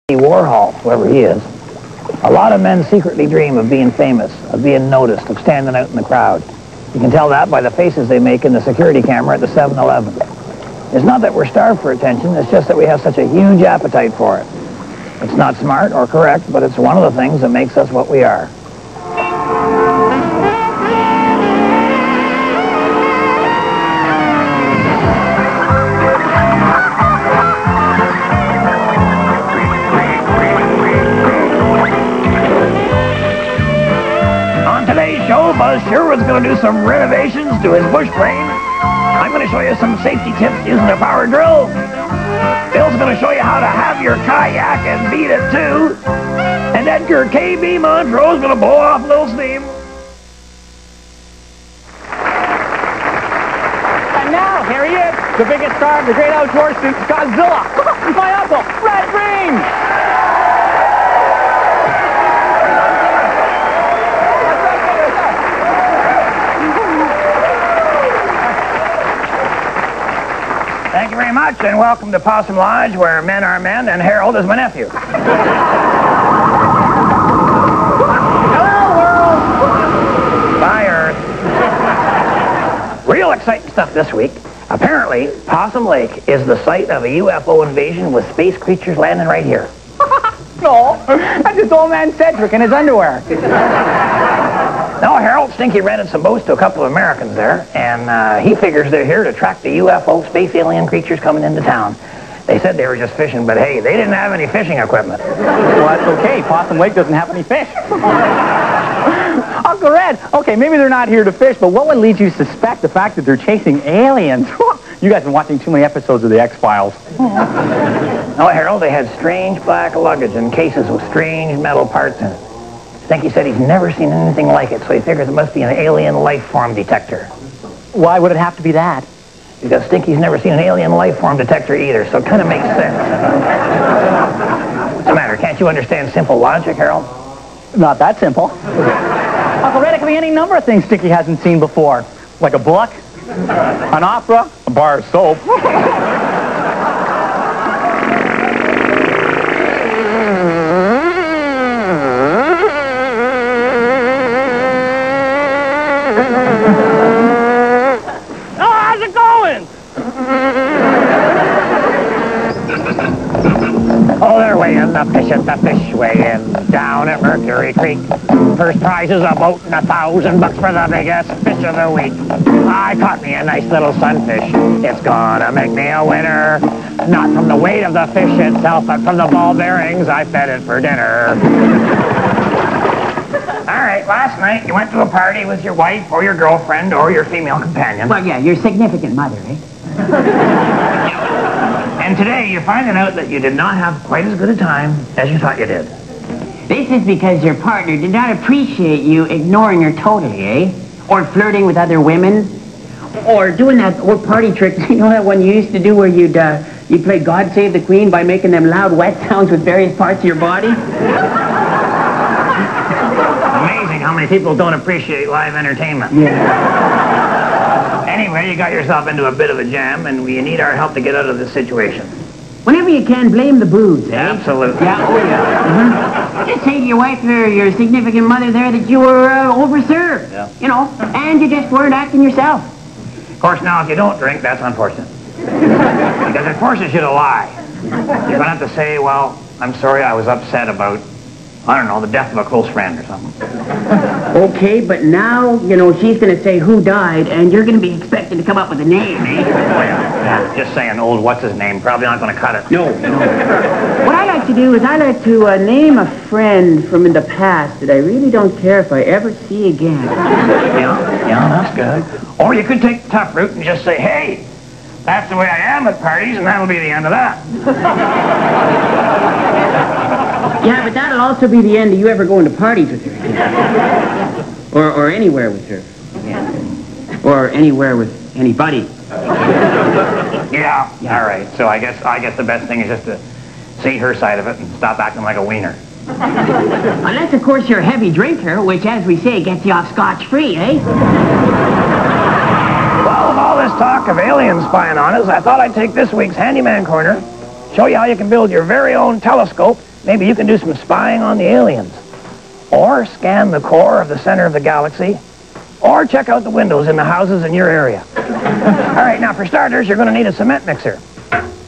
Warhol, whoever he is, a lot of men secretly dream of being famous, of being noticed, of standing out in the crowd. You can tell that by the faces they make in the security camera at the 7-Eleven. It's not that we're starved for attention, it's just that we have such a huge appetite for it. It's not smart or correct, but it's one of the things that makes us what we are. Buzz Sherwood's going to do some renovations to his bush plane. I'm going to show you some safety tips using a power drill. Bill's going to show you how to have your kayak and beat it too. And Edgar K.B. Montrose going to blow off a little steam. And now, here he is, the biggest star of the great outdoors since Godzilla, my uncle, Red Green. Thank you very much, and welcome to Possum Lodge, where men are men, and Harold is my nephew. Hello, world! Bye, Earth. Real exciting stuff this week. Apparently, Possum Lake is the site of a UFO invasion with space creatures landing right here. No, that's just old man Cedric in his underwear. No, Harold Stinky rented some boats to a couple of Americans there, and he figures they're here to track the UFO space alien creatures coming into town. They said they were just fishing, but hey, they didn't have any fishing equipment. Well, that's okay. Possum Lake doesn't have any fish. Uncle Red, okay, maybe they're not here to fish, but what would lead you to suspect the fact that they're chasing aliens? You guys have been watching too many episodes of the X-Files. No, Harold, they had strange black luggage and cases with strange metal parts in it. Stinky said he's never seen anything like it, so he figures it must be an alien life form detector. Why would it have to be that? Because Stinky's never seen an alien life form detector either, so it kind of makes sense. What's the matter? Can't you understand simple logic, Harold? Not that simple. Uncle Red, it could be any number of things Stinky hasn't seen before. Like a book, an opera, a bar of soap. Oh, they're weighing the fish at the fish weigh-in down at Mercury Creek. First prize is a boat and $1,000 for the biggest fish of the week. I caught me a nice little sunfish. It's gonna make me a winner. Not from the weight of the fish itself, but from the ball bearings I fed it for dinner. All right, last night you went to a party with your wife or your girlfriend or your female companion. Well, yeah, your significant mother, eh? And today you're finding out that you did not have quite as good a time as you thought you did. This is because your partner did not appreciate you ignoring her totally, eh? Or flirting with other women. Or doing that old party trick, you know that one you used to do where you'd play God Save the Queen by making them loud wet sounds with various parts of your body? Amazing how many people don't appreciate live entertainment. Yeah. Anyway, you got yourself into a bit of a jam, and you need our help to get out of this situation. Whenever you can, blame the booze, eh? Absolutely. Yeah, oh yeah. Mm-hmm. Just say to your wife or your significant mother there that you were overserved. Yeah. You know, and you just weren't acting yourself. Of course, now, if you don't drink, that's unfortunate. Because it forces you to lie. You're going to have to say, well, I'm sorry I was upset about, I don't know, the death of a close friend or something. Okay, but now, you know, she's going to say who died, and you're going to be expected to come up with a name, eh? Oh, yeah. Just saying old what's-his-name, probably not going to cut it. No. What I like to do is I like to name a friend from in the past that I really don't care if I ever see again. Yeah, that's good. Or you could take the tough route and just say, hey, that's the way I am at parties, and that'll be the end of that. Yeah, but that'll also be the end of you ever going to parties with her again. Or anywhere with her. Yeah. Or anywhere with anybody. Yeah, all right. So I guess the best thing is just to see her side of it and stop acting like a wiener. Unless, of course, you're a heavy drinker, which, as we say, gets you off scotch-free, eh? Well, with all this talk of aliens spying on us, I thought I'd take this week's Handyman Corner, show you how you can build your very own telescope maybe you can do some spying on the aliens. Or scan the core of the center of the galaxy. Or check out the windows in the houses in your area. All right, now for starters, you're going to need a cement mixer,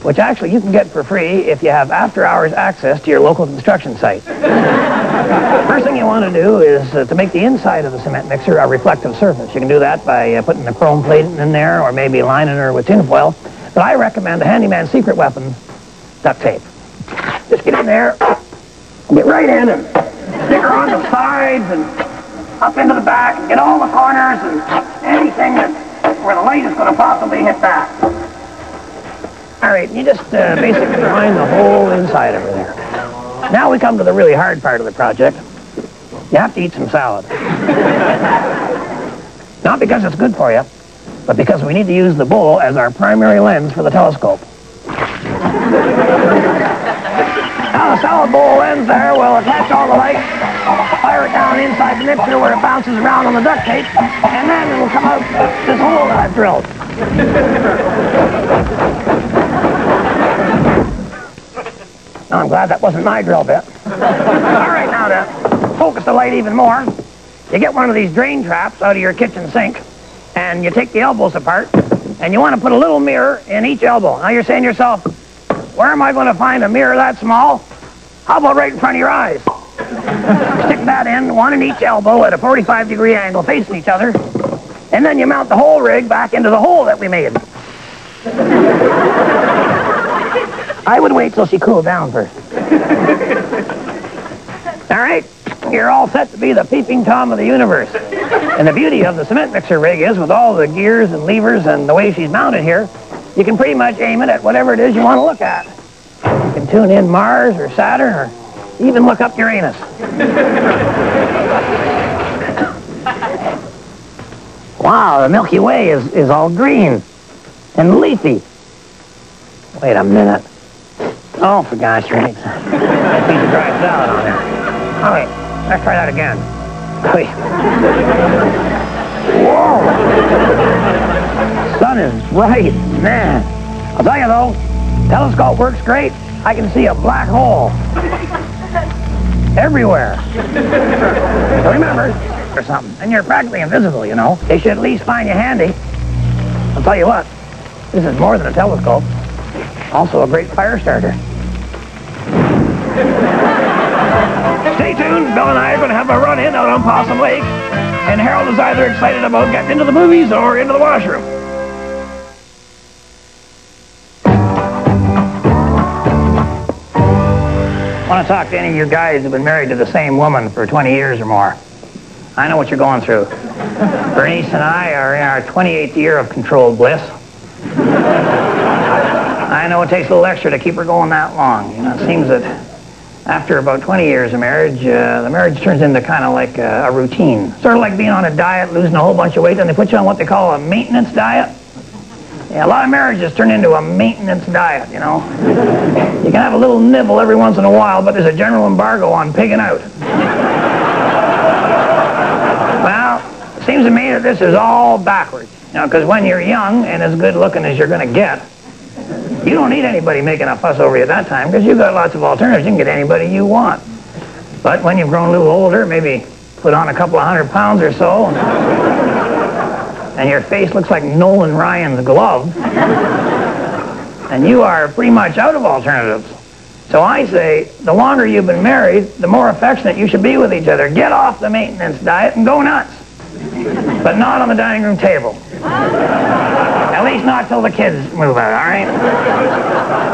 which actually you can get for free if you have after-hours access to your local construction site. First thing you want to do is to make the inside of the cement mixer a reflective surface. You can do that by putting the chrome plate in there or maybe lining her with tinfoil. But I recommend the handyman's secret weapon, duct tape. Just get in there, get right in and stick her on the sides and up into the back, and get all the corners and anything where the light is going to possibly hit that. All right, you just basically line the whole inside over there. Now we come to the really hard part of the project. You have to eat some salad. Not because it's good for you, but because we need to use the bowl as our primary lens for the telescope. Now the salad bowl lens there will attach all the lights, fire it down inside the mixer where it bounces around on the duct tape, and then it'll come out this hole that I've drilled. Now, I'm glad that wasn't my drill bit. All right, now to focus the light even more, you get one of these drain traps out of your kitchen sink, and you take the elbows apart, and you want to put a little mirror in each elbow. Now, you're saying to yourself, where am I going to find a mirror that small? How about right in front of your eyes? Stick that in, one in each elbow at a 45-degree angle facing each other, and then you mount the whole rig back into the hole that we made. I would wait till she cooled down first. All right, you're all set to be the peeping Tom of the universe. And the beauty of the cement mixer rig is, with all the gears and levers and the way she's mounted here, you can pretty much aim it at whatever it is you want to look at. You can tune in Mars or Saturn or even look up Uranus. Wow, the Milky Way is all green and leafy. Wait a minute. Oh, for gosh sakes. Piece of dry salad on there. All right, let's try that again. Whoa! Sun is bright, man. I'll tell you though, telescope works great. I can see a black hole everywhere. So remember, or something, and you're practically invisible, you know. They should at least find you handy. I'll tell you what, this is more than a telescope. Also a great fire starter. Stay tuned. Bill and I are going to have a run-in out on Possum Lake, and Harold is either excited about getting into the movies or into the washroom. I want to talk to any of you guys who've been married to the same woman for 20 years or more. I know what you're going through. Bernice and I are in our 28th year of controlled bliss. I know it takes a little extra to keep her going that long. You know, it seems that after about 20 years of marriage, the marriage turns into kind of like a routine. Sort of like being on a diet, losing a whole bunch of weight, and they put you on what they call a maintenance diet. Yeah, a lot of marriages turn into a maintenance diet, you know. You can have a little nibble every once in a while, but there's a general embargo on pigging out. Well, it seems to me that this is all backwards. You know, because when you're young and as good looking as you're going to get, you don't need anybody making a fuss over you at that time, because you've got lots of alternatives. You can get anybody you want. But when you've grown a little older, maybe put on a couple of 100 pounds or so, and your face looks like Nolan Ryan's glove, and you are pretty much out of alternatives. So I say, the longer you've been married, the more affectionate you should be with each other. Get off the maintenance diet and go nuts. But not on the dining room table. At least not till the kids move out, all right?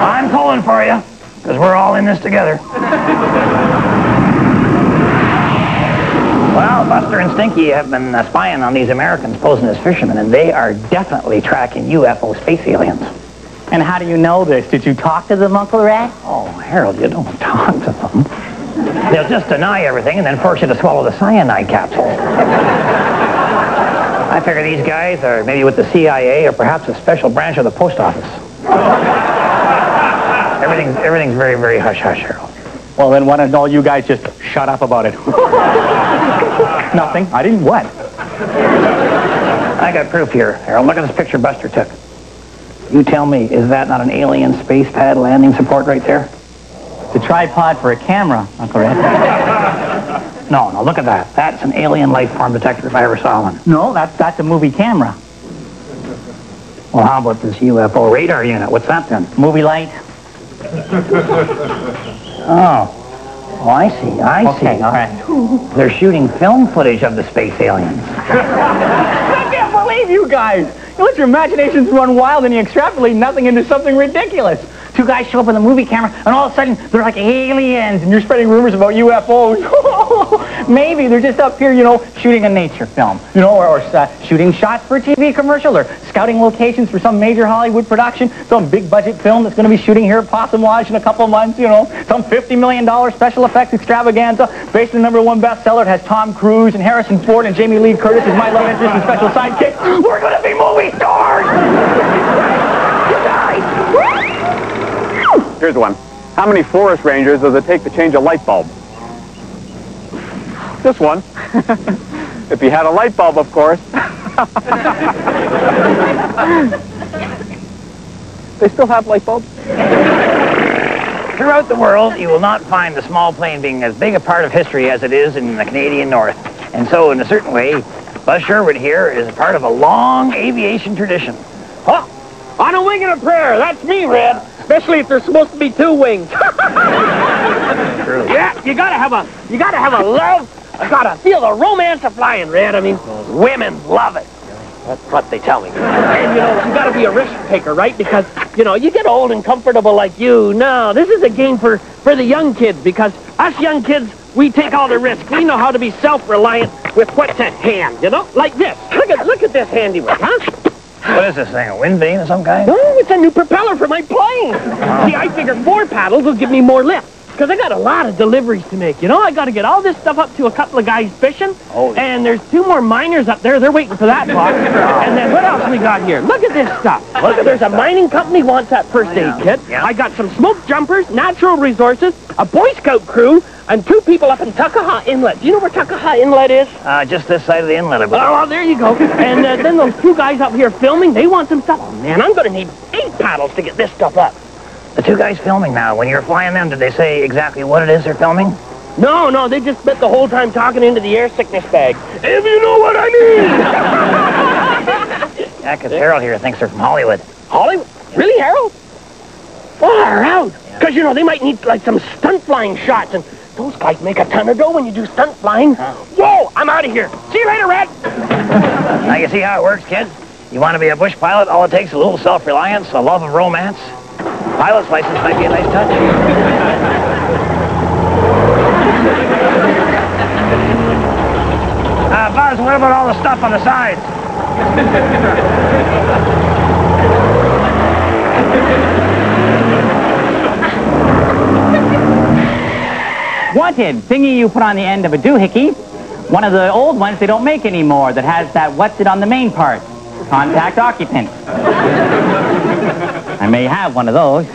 I'm pulling for you, because we're all in this together. Well, Buster and Stinky have been spying on these Americans posing as fishermen, and they are definitely tracking UFO space aliens. And how do you know this? Did you talk to them, Uncle Rat? Oh, Harold, you don't talk to them. They'll just deny everything and then force you to swallow the cyanide capsules. I figure these guys are maybe with the CIA or perhaps a special branch of the post office. Everything's very, very hush-hush, Harold. Well, then why don't all you guys just shut up about it? Nothing. I didn't what? I got proof here, Harold. Look at this picture Buster took. You tell me, is that not an alien space pad landing support right there? It's a tripod for a camera, Uncle Red. No, look at that. That's an alien life form detector if I ever saw one. No, that's a movie camera. Well, how about this UFO radar unit? What's that then? Movie light. Oh, I see. Okay, all right. They're shooting film footage of the space aliens. I can't believe you guys. You let your imaginations run wild and you extrapolate nothing into something ridiculous. Two guys show up with a movie camera, and all of a sudden, they're like aliens, and you're spreading rumors about UFOs. Maybe they're just up here, you know, shooting a nature film, you know, or shooting shots for a TV commercial, or scouting locations for some major Hollywood production, some big-budget film that's going to be shooting here at Possum Lodge in a couple of months, you know, some $50 million special effects extravaganza based on the #1 bestseller. It has Tom Cruise and Harrison Ford and Jamie Lee Curtis as my love interest and special sidekick. We're going to be movie stars! You guys! Here's one. How many forest rangers does it take to change a light bulb? This one. If you had a light bulb, of course. They still have light bulbs? Throughout the world, you will not find the small plane being as big a part of history as it is in the Canadian North. And so, in a certain way, Buzz Sherwood here is part of a long aviation tradition. Huh? On a wing and a prayer. That's me, Red. Especially if there's supposed to be two wings. Yeah, you gotta have a love. I gotta feel the romance of flying, Red. I mean, women love it. That's what they tell me. And, you know, you gotta be a risk taker, right? Because, you know, you get old and comfortable like you. No, this is a game for the young kids, because us young kids, we take all the risk. We know how to be self-reliant with what's at hand, you know? Like this. Look at this handiwork, huh? What is this thing, a wind vane of some kind? No, it's a new propeller for my plane. See, I figure 4 paddles will give me more lift. Because I got a lot of deliveries to make, you know? I got to get all this stuff up to a couple of guys fishing. And there's 2 more miners up there. They're waiting for that box. And then what else we got here? Look at this stuff. Look, there's a mining company wants that first aid kit. Yeah. I got some smoke jumpers, natural resources, a Boy Scout crew, and 2 people up in Tuckahoe Inlet. Do you know where Tuckahoe Inlet is? Just this side of the inlet, I believe. Oh, well, there you go. And then those 2 guys up here filming, they want some stuff. Oh, man, I'm going to need 8 paddles to get this stuff up. The 2 guys filming now, when you're flying them, did they say exactly what it is they're filming? No, they just spent the whole time talking into the air sickness bag. If you know what I mean! Yeah, because Harold here thinks they're from Hollywood. Hollywood? Really, Harold? Far out. Because, you know, they might need, like, some stunt flying shots, and those guys make a ton of dough when you do stunt flying. Whoa, I'm out of here. See you later, Red. Now, you see how it works, kids? You want to be a bush pilot, all it takes is a little self-reliance, a love of romance. Pilot's license might be a nice touch. Buzz, what about all the stuff on the sides? Wanted, thingy you put on the end of a doohickey. One of the old ones they don't make anymore that has that what's it on the main part. Contact occupant. I may have one of those.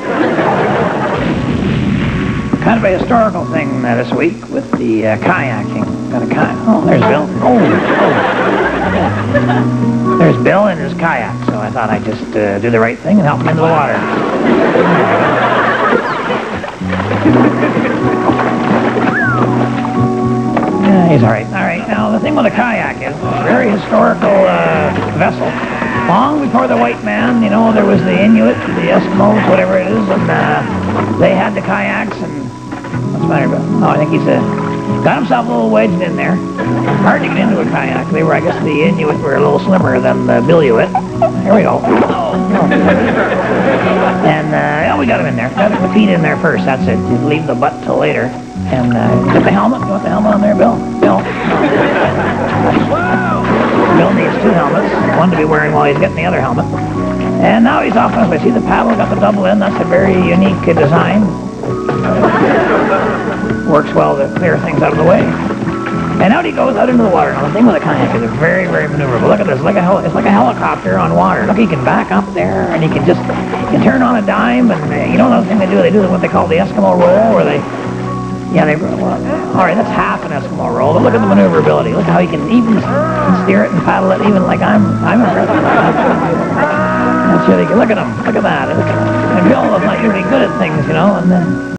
Kind of a historical thing this week with the kayaking. Got a kayak. Oh, there's Bill. Oh. There's Bill and his kayak. So I thought I'd just do the right thing and help him into the water. Yeah, he's all right. All right. Now, the thing with a kayak is it's a very historical vessel. Long before the white man, you know, there was the Inuit, the Eskimos, whatever it is, and they had the kayaks, and what's the matter, Bill? Oh, I think he's got himself a little wedged in there. Hard to get into a kayak. They were, I guess, the Inuit were a little slimmer than the Billuit. Here we go. And, we got him in there. Got the feet in there first, that's it. You leave the butt till later. And, get the helmet. You want the helmet on there, Bill? Bill. Bill needs 2 helmets, one to be wearing while he's getting the other helmet. And now he's off on his way. See the paddle, got the double in. That's a very unique design. Works well to clear things out of the way. And out he goes out into the water. Now the thing with a kayak is it's very, very maneuverable. Look at this. It's like a helicopter on water. Look, he can back up there, and he can turn on a dime. And you know another thing they do? They do what they call the Eskimo roll, where they all right, that's half an Eskimo roll, but look at the maneuverability. Look how he can even steer it and paddle it, even like I'm impressed with that. That's really good. Look at him. Look at that. And Bill is not usually good at things, you know, and then